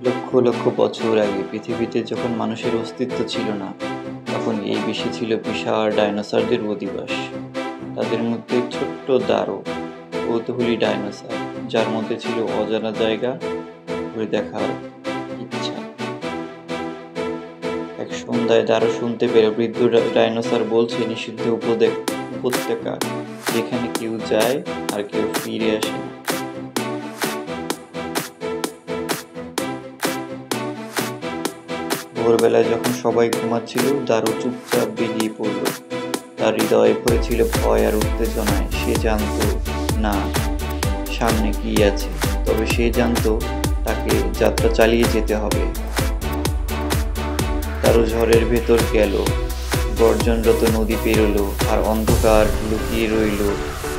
লক্ষ লক্ষ বছর আগে পৃথিবীতে যখন মানুষের অস্তিত্ব ছিল না, তখন এই বিশ্বে ছিল বিশাল ডাইনোসরদের অধিবাস। তাদের মধ্যে ছোট্ট দারো কৌতূহলী ডাইনোসর, যার মধ্যে ছিল অজানা জায়গা ঘুরে দেখার ইচ্ছা। এক সন্ধ্যায় দারো শুনতে পেল বৃদ্ধ ডাইনোসর বলছে, নিষিদ্ধ উপত্যকা, যেখানে কেউ যায় আর কেউ ফিরে আসে না। ভোরবেলায় যখন সবাই ঘুমাচ্ছিল, দারু চুপচাপ বেরিয়ে পড়ল। তার হৃদয়ে ভরেছিল ভয় আর উত্তেজনায়। সে জানত না সামনে কি আছে, তবে সে জানত তাকে যাত্রা চালিয়ে যেতে হবে। দারু ঝড়ের ভেতর গেল, গর্জনরত নদী পেরোলো, আর অন্ধকার লুকিয়ে রইল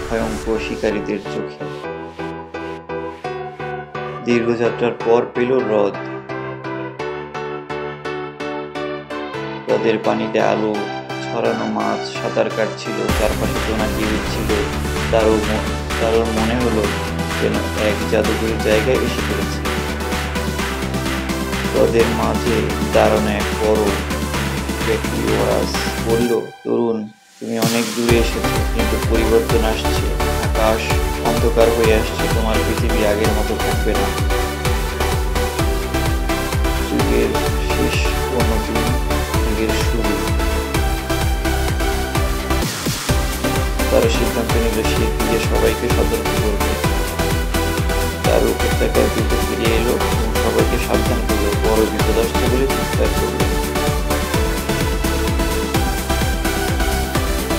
ভয়ঙ্কর শিকারীদের চোখে। দীর্ঘ যাত্রার পর পেল হ্রদ। হ্রদের পানিতে আলো ছড়ানো মাছ সাঁতার কাটছিল, চারপাশে জোনাকি উঠছিল। দারুর মনে হলো যেন এক জাদুকরী জায়গায় এসে পড়েছে। হ্রদের মাঝে দাঁড়ানো এক বড় ব্যাকিওরাস বলল, তরুণ, তুমি অনেক দূরে এসেছো, কিন্তু পরিবর্তন আসছে। আকাশ অন্ধকার হয়ে আসছে, তোমার পৃথিবী আগের মতো থাকবে না। যুগের শেষ নতুন যুগের শুরু। তারা সিদ্ধান্ত নিল সে ফিরে সবাইকে সতর্ক করবে। তার উপত্যকায় দ্রুত ফিরে এলো এবং সবাইকে সাবধান করলো, বড় বিপদ আসছে বলে চিৎকার করলো।